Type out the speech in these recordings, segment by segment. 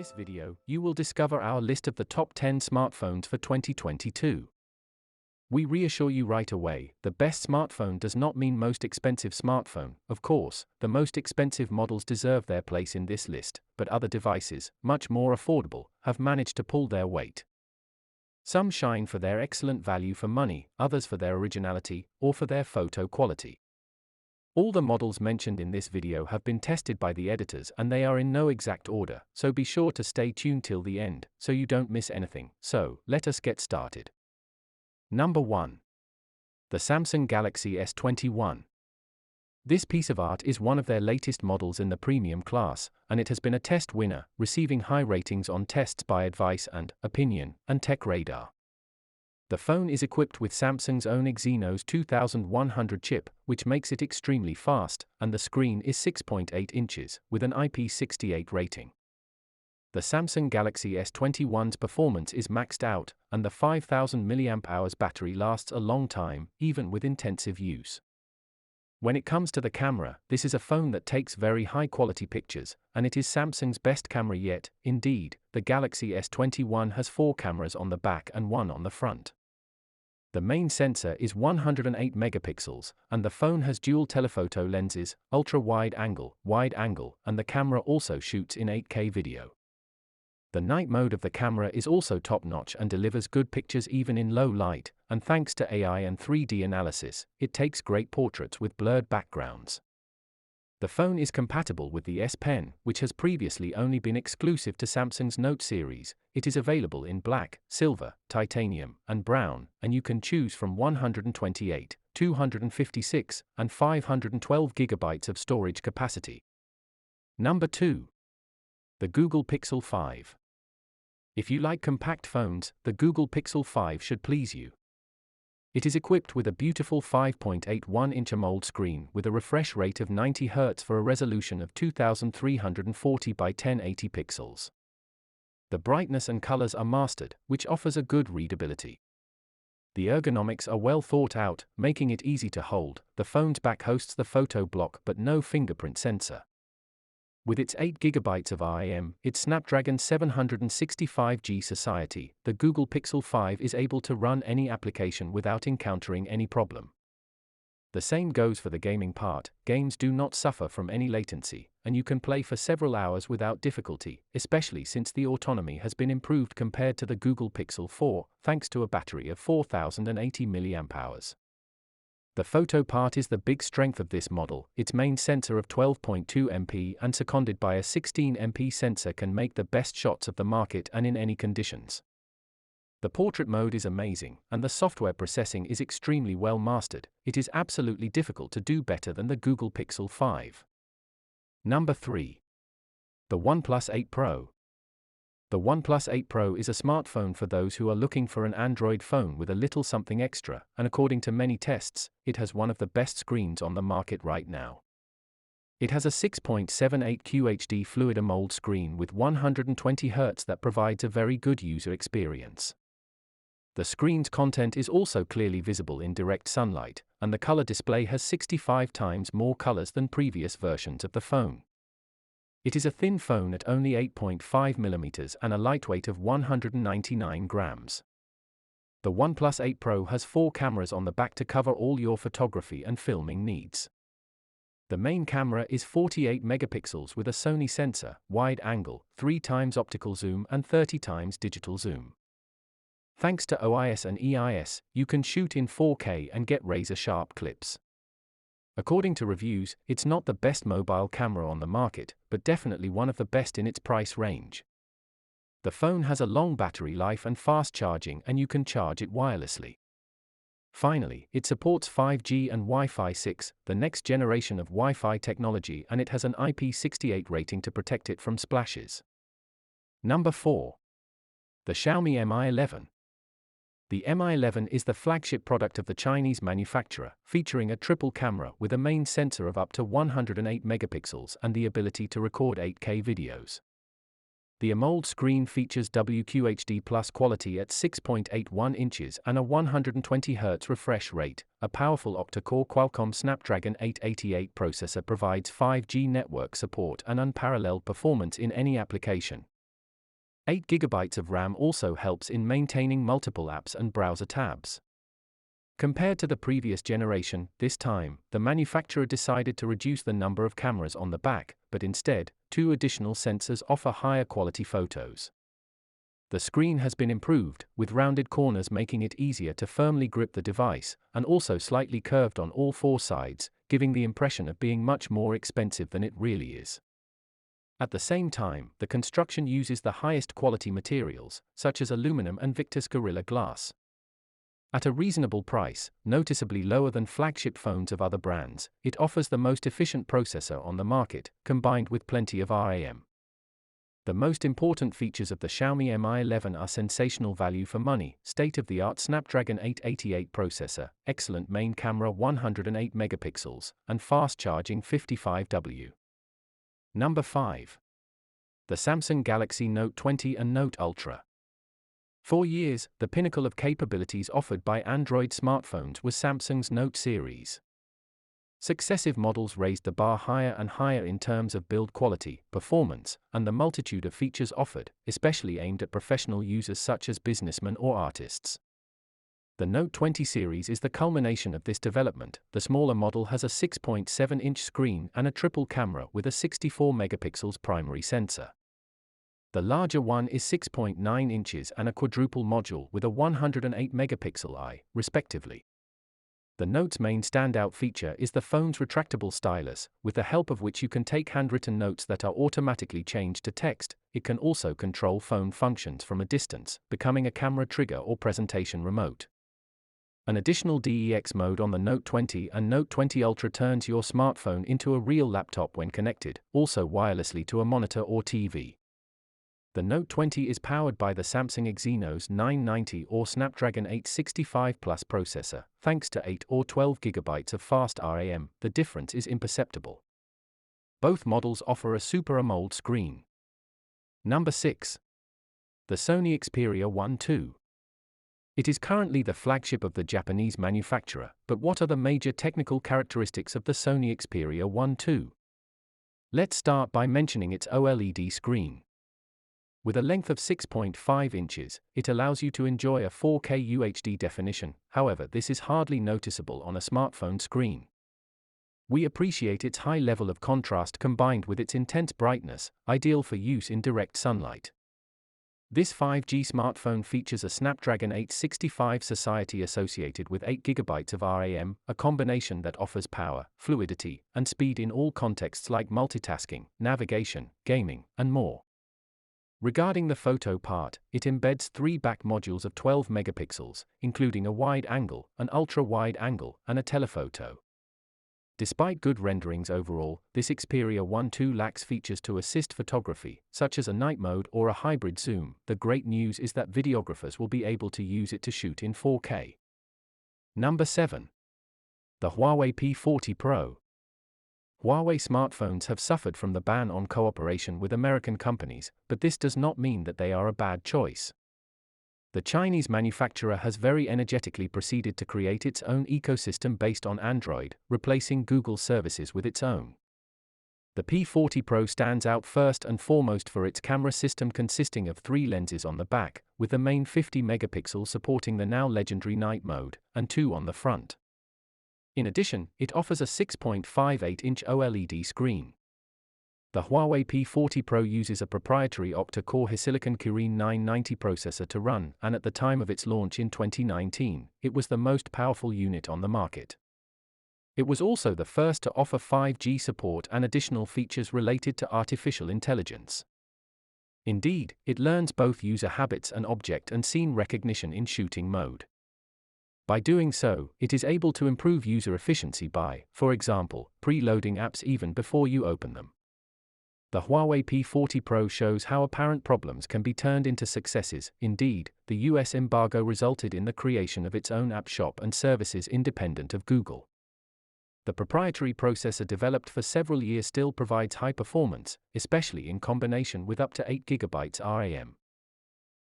this video, you will discover our list of the top 10 smartphones for 2022. We reassure you right away, the best smartphone does not mean most expensive smartphone. Of course, the most expensive models deserve their place in this list, but other devices, much more affordable, have managed to pull their weight. Some shine for their excellent value for money, others for their originality, or for their photo quality. All the models mentioned in this video have been tested by the editors and they are in no exact order, so be sure to stay tuned till the end, so you don't miss anything. So, let us get started. Number 1. The Samsung Galaxy S21. This piece of art is one of their latest models in the premium class, and it has been a test winner, receiving high ratings on tests by Advice and Opinion and Tech Radar. The phone is equipped with Samsung's own Exynos 2100 chip, which makes it extremely fast, and the screen is 6.8 inches, with an IP68 rating. The Samsung Galaxy S21's performance is maxed out, and the 5000 mAh battery lasts a long time, even with intensive use. When it comes to the camera, this is a phone that takes very high-quality pictures, and it is Samsung's best camera yet. Indeed, the Galaxy S21 has 4 cameras on the back and 1 on the front. The main sensor is 108 megapixels, and the phone has dual telephoto lenses, ultra-wide angle, and the camera also shoots in 8K video. The night mode of the camera is also top-notch and delivers good pictures even in low light, and thanks to AI and 3D analysis, it takes great portraits with blurred backgrounds. The phone is compatible with the S Pen, which has previously only been exclusive to Samsung's Note series. It is available in black, silver, titanium, and brown, and you can choose from 128, 256, and 512 GB of storage capacity. Number 2. The Google Pixel 5. If you like compact phones, the Google Pixel 5 should please you. It is equipped with a beautiful 5.81-inch AMOLED screen with a refresh rate of 90 Hz for a resolution of 2340 by 1080 pixels. The brightness and colors are mastered, which offers a good readability. The ergonomics are well thought out, making it easy to hold. The phone's back hosts the photo block but no fingerprint sensor. With its 8 GB of RAM, its Snapdragon 765G Society, the Google Pixel 5 is able to run any application without encountering any problem. The same goes for the gaming part. Games do not suffer from any latency, and you can play for several hours without difficulty, especially since the autonomy has been improved compared to the Google Pixel 4, thanks to a battery of 4080 mAh. The photo part is the big strength of this model. Its main sensor of 12.2 MP and seconded by a 16 MP sensor can make the best shots of the market and in any conditions. The portrait mode is amazing, and the software processing is extremely well mastered. It is absolutely difficult to do better than the Google Pixel 5. Number 3. The OnePlus 8 Pro. The OnePlus 8 Pro is a smartphone for those who are looking for an Android phone with a little something extra, and according to many tests, it has one of the best screens on the market right now. It has a 6.78 QHD Fluid AMOLED screen with 120 Hz that provides a very good user experience. The screen's content is also clearly visible in direct sunlight, and the color display has 65 times more colors than previous versions of the phone. It is a thin phone at only 8.5 mm and a lightweight of 199 grams. The OnePlus 8 Pro has 4 cameras on the back to cover all your photography and filming needs. The main camera is 48 megapixels with a Sony sensor, wide angle, 3x optical zoom and 30x digital zoom. Thanks to OIS and EIS, you can shoot in 4K and get razor-sharp clips. According to reviews, it's not the best mobile camera on the market, but definitely one of the best in its price range. The phone has a long battery life and fast charging, and you can charge it wirelessly. Finally, it supports 5G and Wi-Fi 6, the next generation of Wi-Fi technology, and it has an IP68 rating to protect it from splashes. Number 4. The Xiaomi Mi11. The Mi11 is the flagship product of the Chinese manufacturer, featuring a triple camera with a main sensor of up to 108 megapixels and the ability to record 8K videos. The AMOLED screen features WQHD Plus quality at 6.81 inches and a 120 Hz refresh rate. A powerful octa-core Qualcomm Snapdragon 888 processor provides 5G network support and unparalleled performance in any application. 8 GB of RAM also helps in maintaining multiple apps and browser tabs. Compared to the previous generation, this time, the manufacturer decided to reduce the number of cameras on the back, but instead, 2 additional sensors offer higher quality photos. The screen has been improved, with rounded corners making it easier to firmly grip the device, and also slightly curved on all 4 sides, giving the impression of being much more expensive than it really is. At the same time, the construction uses the highest quality materials, such as aluminum and Victus Gorilla Glass. At a reasonable price, noticeably lower than flagship phones of other brands, it offers the most efficient processor on the market, combined with plenty of RAM. The most important features of the Xiaomi Mi 11 are sensational value for money, state-of-the-art Snapdragon 888 processor, excellent main camera 108 megapixels, and fast charging 55W. Number 5. The Samsung Galaxy Note 20 and Note Ultra. For years, the pinnacle of capabilities offered by Android smartphones was Samsung's Note series. Successive models raised the bar higher and higher in terms of build quality, performance, and the multitude of features offered, especially aimed at professional users such as businessmen or artists. The Note 20 series is the culmination of this development. The smaller model has a 6.7-inch screen and a triple camera with a 64 megapixels primary sensor. The larger one is 6.9 inches and a quadruple module with a 108 megapixel eye, respectively. The Note's main standout feature is the phone's retractable stylus, with the help of which you can take handwritten notes that are automatically changed to text. It can also control phone functions from a distance, becoming a camera trigger or presentation remote. An additional DeX mode on the Note 20 and Note 20 Ultra turns your smartphone into a real laptop when connected, also wirelessly to a monitor or TV. The Note 20 is powered by the Samsung Exynos 990 or Snapdragon 865 Plus processor, thanks to 8 or 12 GB of fast RAM. The difference is imperceptible. Both models offer a Super AMOLED screen. Number 6. The Sony Xperia 1 II. It is currently the flagship of the Japanese manufacturer, but what are the major technical characteristics of the Sony Xperia 1 II? Let's start by mentioning its OLED screen. With a length of 6.5 inches, it allows you to enjoy a 4K UHD definition, however this is hardly noticeable on a smartphone screen. We appreciate its high level of contrast combined with its intense brightness, ideal for use in direct sunlight. This 5G smartphone features a Snapdragon 865 Society associated with 8 GB of RAM, a combination that offers power, fluidity, and speed in all contexts like multitasking, navigation, gaming, and more. Regarding the photo part, it embeds 3 back modules of 12 megapixels, including a wide angle, an ultra-wide angle, and a telephoto. Despite good renderings overall, this Xperia 1 II lacks features to assist photography, such as a night mode or a hybrid zoom. The great news is that videographers will be able to use it to shoot in 4K. Number 7. The Huawei P40 Pro. Huawei smartphones have suffered from the ban on cooperation with American companies, but this does not mean that they are a bad choice. The Chinese manufacturer has very energetically proceeded to create its own ecosystem based on Android, replacing Google services with its own. The P40 Pro stands out first and foremost for its camera system consisting of 3 lenses on the back, with the main 50 megapixel supporting the now legendary night mode, and 2 on the front. In addition, it offers a 6.58-inch OLED screen. The Huawei P40 Pro uses a proprietary octa-core Hisilicon Kirin 990 processor to run, and at the time of its launch in 2019, it was the most powerful unit on the market. It was also the first to offer 5G support and additional features related to artificial intelligence. Indeed, it learns both user habits and object and scene recognition in shooting mode. By doing so, it is able to improve user efficiency by, for example, preloading apps even before you open them. The Huawei P40 Pro shows how apparent problems can be turned into successes. Indeed, the US embargo resulted in the creation of its own app shop and services independent of Google. The proprietary processor developed for several years still provides high performance, especially in combination with up to 8 GB RAM.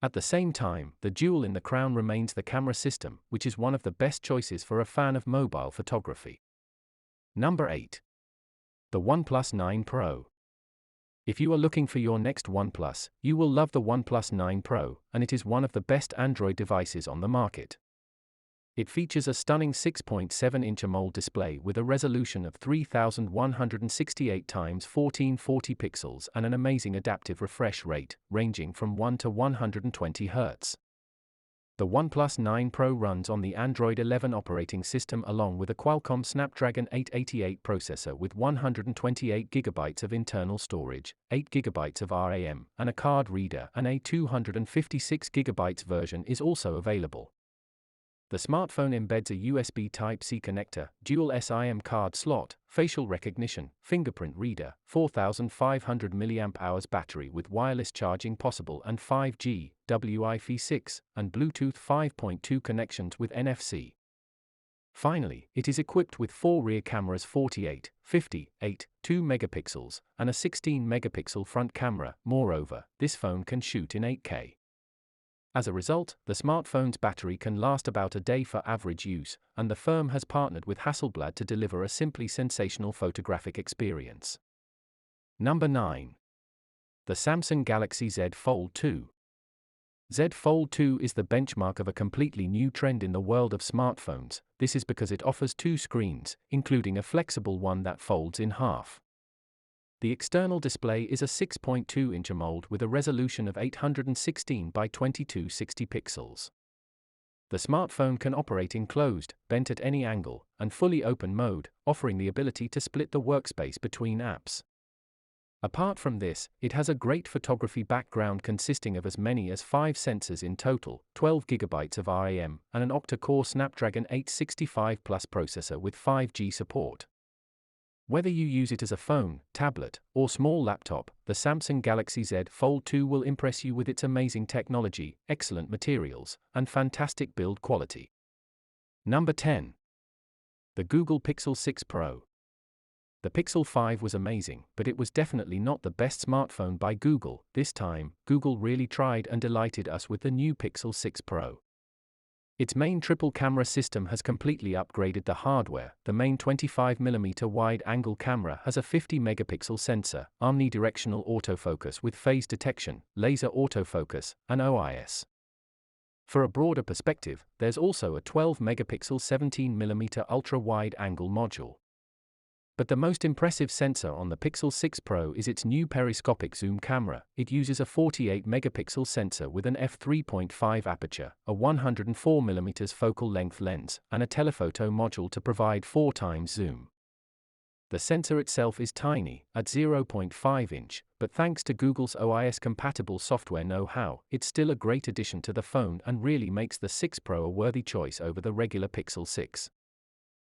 At the same time, the jewel in the crown remains the camera system, which is one of the best choices for a fan of mobile photography. Number 8. The OnePlus 9 Pro. If you are looking for your next OnePlus, you will love the OnePlus 9 Pro, and it is one of the best Android devices on the market. It features a stunning 6.7-inch AMOLED display with a resolution of 3168 x 1440 pixels and an amazing adaptive refresh rate, ranging from 1 to 120 Hz. The OnePlus 9 Pro runs on the Android 11 operating system along with a Qualcomm Snapdragon 888 processor with 128GB of internal storage, 8GB of RAM, and a card reader, and a 256GB version is also available. The smartphone embeds a USB Type-C connector, dual SIM card slot, facial recognition, fingerprint reader, 4500 mAh battery with wireless charging possible, and 5G, Wi-Fi 6, and Bluetooth 5.2 connections with NFC. Finally, it is equipped with 4 rear cameras, 48, 50, 8, 2 megapixels, and a 16 megapixel front camera. Moreover, this phone can shoot in 8K. As a result, the smartphone's battery can last about a day for average use, and the firm has partnered with Hasselblad to deliver a simply sensational photographic experience. Number 9. The Samsung Galaxy Z Fold 2. Z Fold 2 is the benchmark of a completely new trend in the world of smartphones. This is because it offers 2 screens, including a flexible one that folds in half. The external display is a 6.2-inch AMOLED with a resolution of 816 by 2260 pixels. The smartphone can operate in closed, bent at any angle, and fully open mode, offering the ability to split the workspace between apps. Apart from this, it has a great photography background consisting of as many as 5 sensors in total, 12GB of RAM, and an octa-core Snapdragon 865 Plus processor with 5G support. Whether you use it as a phone, tablet, or small laptop, the Samsung Galaxy Z Fold 2 will impress you with its amazing technology, excellent materials, and fantastic build quality. Number 10. The Google Pixel 6 Pro. The Pixel 5 was amazing, but it was definitely not the best smartphone by Google. This time, Google really tried and delighted us with the new Pixel 6 Pro. Its main triple-camera system has completely upgraded the hardware. The main 25mm wide-angle camera has a 50-megapixel sensor, omnidirectional autofocus with phase detection, laser autofocus, and OIS. For a broader perspective, there's also a 12-megapixel 17mm ultra-wide-angle module. But the most impressive sensor on the Pixel 6 Pro is its new periscopic zoom camera. It uses a 48-megapixel sensor with an f3.5 aperture, a 104mm focal length lens, and a telephoto module to provide 4 times zoom. The sensor itself is tiny, at 0.5 inch, but thanks to Google's OIS-compatible software know-how, it's still a great addition to the phone and really makes the 6 Pro a worthy choice over the regular Pixel 6.